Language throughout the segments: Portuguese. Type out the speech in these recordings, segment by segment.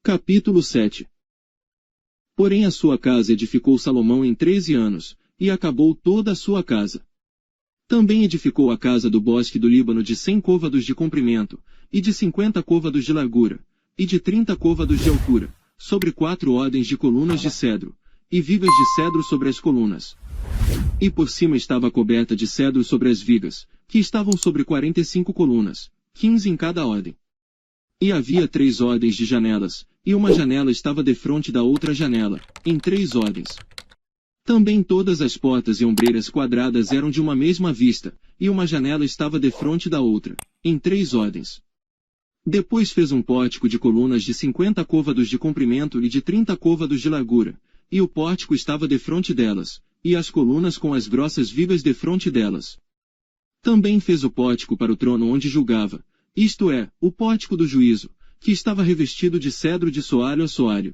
Capítulo 7. Porém a sua casa edificou Salomão em 13 anos, e acabou toda a sua casa. Também edificou a casa do bosque do Líbano de 100 côvados de comprimento, e de 50 côvados de largura, e de 30 côvados de altura, sobre 4 ordens de colunas de cedro, e vigas de cedro sobre as colunas. E por cima estava coberta de cedro sobre as vigas, que estavam sobre 45 colunas, 15 em cada ordem. E havia 3 ordens de janelas, e uma janela estava defronte da outra janela, em 3 ordens. Também todas as portas e ombreiras quadradas eram de uma mesma vista, e uma janela estava defronte da outra, em 3 ordens. Depois fez um pórtico de colunas de 50 côvados de comprimento e de 30 côvados de largura, e o pórtico estava defronte delas, e as colunas com as grossas vigas defronte delas. Também fez o pórtico para o trono onde julgava, isto é, o pórtico do juízo, que estava revestido de cedro de soalho a soalho.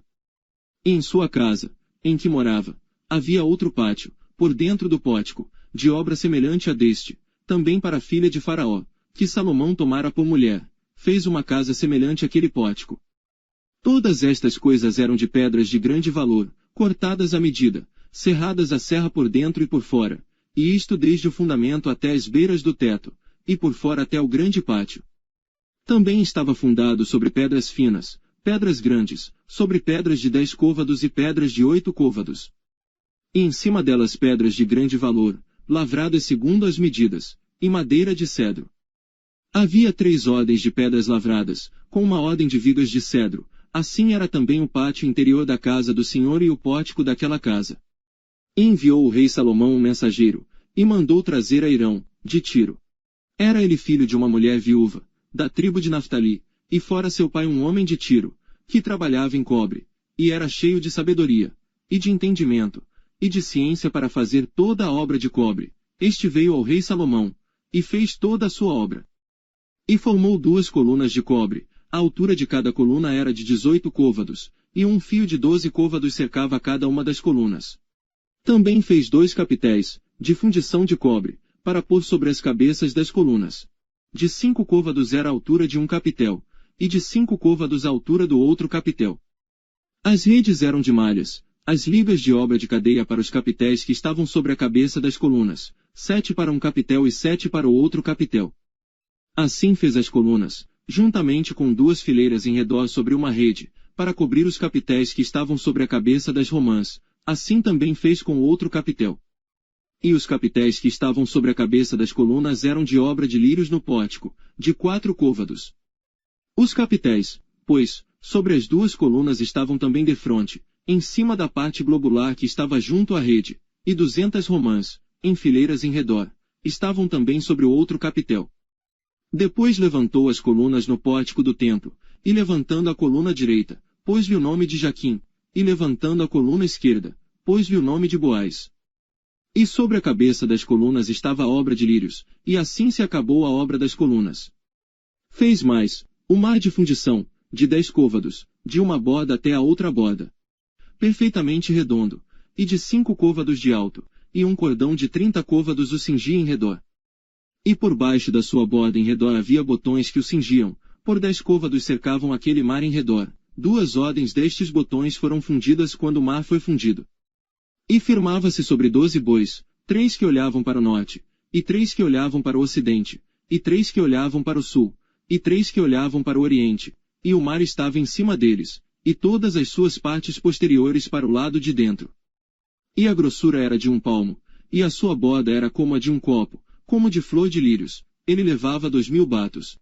E em sua casa, em que morava, havia outro pátio, por dentro do pórtico, de obra semelhante a deste, também para a filha de Faraó, que Salomão tomara por mulher, fez uma casa semelhante àquele pórtico. Todas estas coisas eram de pedras de grande valor, cortadas à medida, serradas à serra por dentro e por fora, e isto desde o fundamento até as beiras do teto, e por fora até o grande pátio. Também estava fundado sobre pedras finas, pedras grandes, sobre pedras de 10 côvados e pedras de 8 côvados. E em cima delas pedras de grande valor, lavradas segundo as medidas, e madeira de cedro. Havia 3 ordens de pedras lavradas, com uma ordem de vigas de cedro, assim era também o pátio interior da casa do Senhor e o pórtico daquela casa. E enviou o rei Salomão um mensageiro, e mandou trazer a Irão, de Tiro. Era ele filho de uma mulher viúva, da tribo de Naftali, e fora seu pai um homem de Tiro, que trabalhava em cobre, e era cheio de sabedoria, e de entendimento, e de ciência para fazer toda a obra de cobre. Este veio ao rei Salomão, e fez toda a sua obra. E formou 2 colunas de cobre, a altura de cada coluna era de 18 côvados, e um fio de 12 côvados cercava cada uma das colunas. Também fez 2 capitéis, de fundição de cobre, para pôr sobre as cabeças das colunas. De 5 côvados era a altura de um capitel, e de 5 côvados a altura do outro capitel. As redes eram de malhas, as ligas de obra de cadeia para os capitéis que estavam sobre a cabeça das colunas, 7 para um capitel e 7 para o outro capitel. Assim fez as colunas, juntamente com 2 fileiras em redor sobre uma rede, para cobrir os capitéis que estavam sobre a cabeça das romãs, assim também fez com o outro capitel. E os capitéis que estavam sobre a cabeça das colunas eram de obra de lírios no pórtico, de 4 côvados. Os capitéis, pois, sobre as 2 colunas estavam também defronte, em cima da parte globular que estava junto à rede, e 200 romãs, em fileiras em redor, estavam também sobre o outro capitel. Depois levantou as colunas no pórtico do templo, e levantando a coluna direita, pôs-lhe o nome de Jaquim, e levantando a coluna esquerda, pôs-lhe o nome de Boaz. E sobre a cabeça das colunas estava a obra de lírios, e assim se acabou a obra das colunas. Fez mais, o mar de fundição, de 10 côvados, de uma borda até a outra borda. Perfeitamente redondo, e de 5 côvados de alto, e um cordão de 30 côvados o cingia em redor. E por baixo da sua borda em redor havia botões que o cingiam, por 10 côvados cercavam aquele mar em redor. 2 ordens destes botões foram fundidas quando o mar foi fundido. E firmava-se sobre 12 bois, 3 que olhavam para o norte, e 3 que olhavam para o ocidente, e 3 que olhavam para o sul, e 3 que olhavam para o oriente, e o mar estava em cima deles, e todas as suas partes posteriores para o lado de dentro. E a grossura era de 1 palmo, e a sua borda era como a de um copo, como de flor de lírios, ele levava 2000 batos.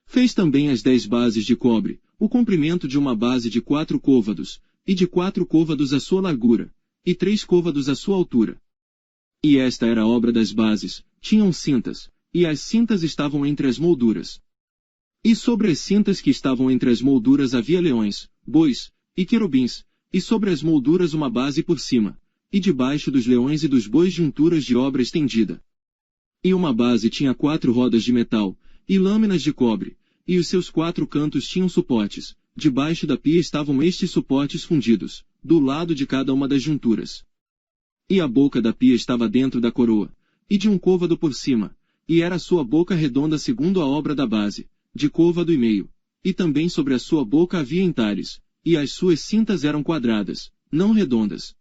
Fez também as 10 bases de cobre, o comprimento de uma base de 4 côvados, e de 4 côvados a sua largura, e 3 côvados a sua altura. E esta era a obra das bases, tinham cintas, e as cintas estavam entre as molduras. E sobre as cintas que estavam entre as molduras havia leões, bois, e querubins, e sobre as molduras uma base por cima, e debaixo dos leões e dos bois junturas de obra estendida. E uma base tinha 4 rodas de metal, e lâminas de cobre, e os seus 4 cantos tinham suportes, debaixo da pia estavam estes suportes fundidos, do lado de cada uma das junturas. E a boca da pia estava dentro da coroa, e de um côvado por cima, e era a sua boca redonda segundo a obra da base, de côvado e meio, e também sobre a sua boca havia entalhes, e as suas cintas eram quadradas, não redondas.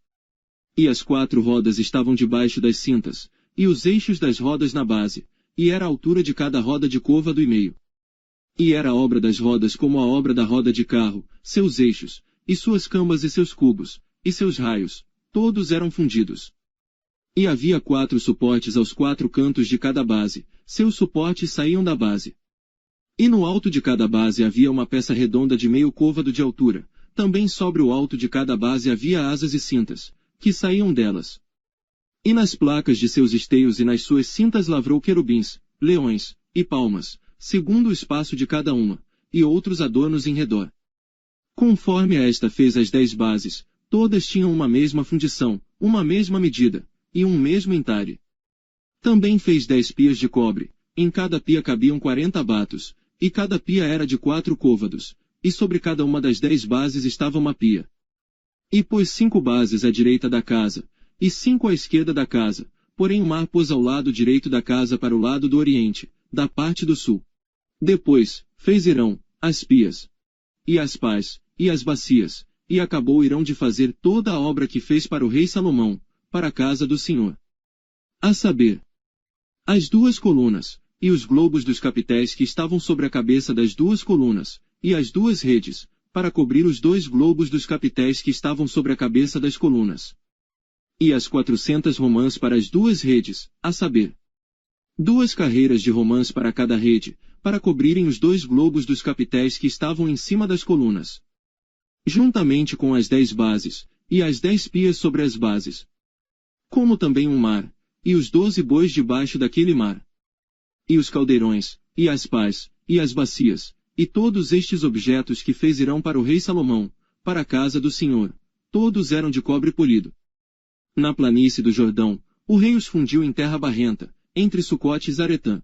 E as 4 rodas estavam debaixo das cintas, e os eixos das rodas na base, e era a altura de cada roda de côvado e meio. E era a obra das rodas como a obra da roda de carro, seus eixos, e suas cambas e seus cubos, e seus raios, todos eram fundidos. E havia 4 suportes aos 4 cantos de cada base, seus suportes saíam da base. E no alto de cada base havia uma peça redonda de meio côvado de altura, também sobre o alto de cada base havia asas e cintas, que saíam delas. E nas placas de seus esteios e nas suas cintas lavrou querubins, leões, e palmas, segundo o espaço de cada uma, e outros adornos em redor. Conforme a esta fez as 10 bases, todas tinham uma mesma fundição, uma mesma medida, e um mesmo entare. Também fez 10 pias de cobre, em cada pia cabiam 40 batos, e cada pia era de 4 côvados, e sobre cada uma das 10 bases estava uma pia. E pôs 5 bases à direita da casa, e 5 à esquerda da casa, porém o mar pôs ao lado direito da casa para o lado do oriente, da parte do sul. Depois, fez Irão, as pias, e as pás, e as bacias, e acabou Irão de fazer toda a obra que fez para o rei Salomão, para a casa do Senhor. A saber, as 2 colunas, e os globos dos capitéis que estavam sobre a cabeça das 2 colunas, e as 2 redes, para cobrir os 2 globos dos capitéis que estavam sobre a cabeça das colunas. E as 400 romãs para as 2 redes, a saber, 2 carreiras de romãs para cada rede, para cobrirem os 2 globos dos capitéis que estavam em cima das colunas. Juntamente com as 10 bases, e as 10 pias sobre as bases. Como também um mar, e os 12 bois debaixo daquele mar. E os caldeirões, e as pás, e as bacias, e todos estes objetos que fez Irão para o rei Salomão, para a casa do Senhor, todos eram de cobre polido. Na planície do Jordão, o rei os fundiu em terra barrenta, entre Sucote e Zaretã.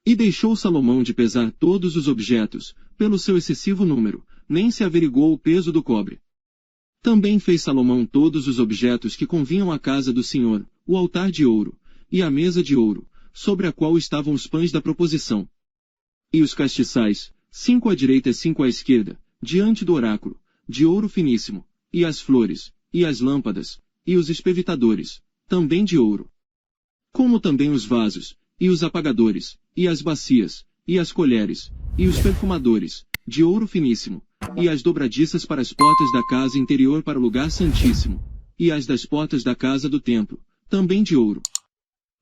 E deixou Salomão de pesar todos os objetos, pelo seu excessivo número, nem se averiguou o peso do cobre. Também fez Salomão todos os objetos que convinham à casa do Senhor, o altar de ouro, e a mesa de ouro, sobre a qual estavam os pães da proposição. E os castiçais, 5 à direita e 5 à esquerda, diante do oráculo, de ouro finíssimo, e as flores, e as lâmpadas, e os espevitadores, também de ouro. Como também os vasos, e os apagadores, e as bacias, e as colheres, e os perfumadores, de ouro finíssimo, e as dobradiças para as portas da casa interior para o lugar santíssimo, e as das portas da casa do templo, também de ouro.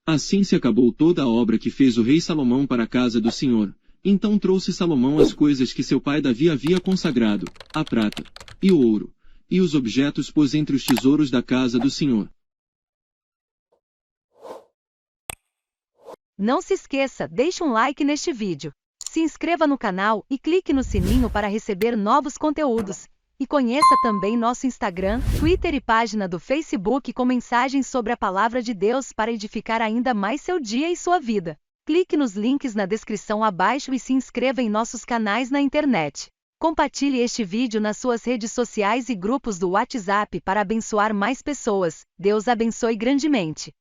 Assim se acabou toda a obra que fez o rei Salomão para a casa do Senhor. Então trouxe Salomão as coisas que seu pai Davi havia consagrado, a prata, e o ouro, e os objetos pôs entre os tesouros da casa do Senhor. Não se esqueça, deixe um like neste vídeo. Se inscreva no canal e clique no sininho para receber novos conteúdos. E conheça também nosso Instagram, Twitter e página do Facebook com mensagens sobre a Palavra de Deus para edificar ainda mais seu dia e sua vida. Clique nos links na descrição abaixo e se inscreva em nossos canais na internet. Compartilhe este vídeo nas suas redes sociais e grupos do WhatsApp para abençoar mais pessoas. Deus abençoe grandemente.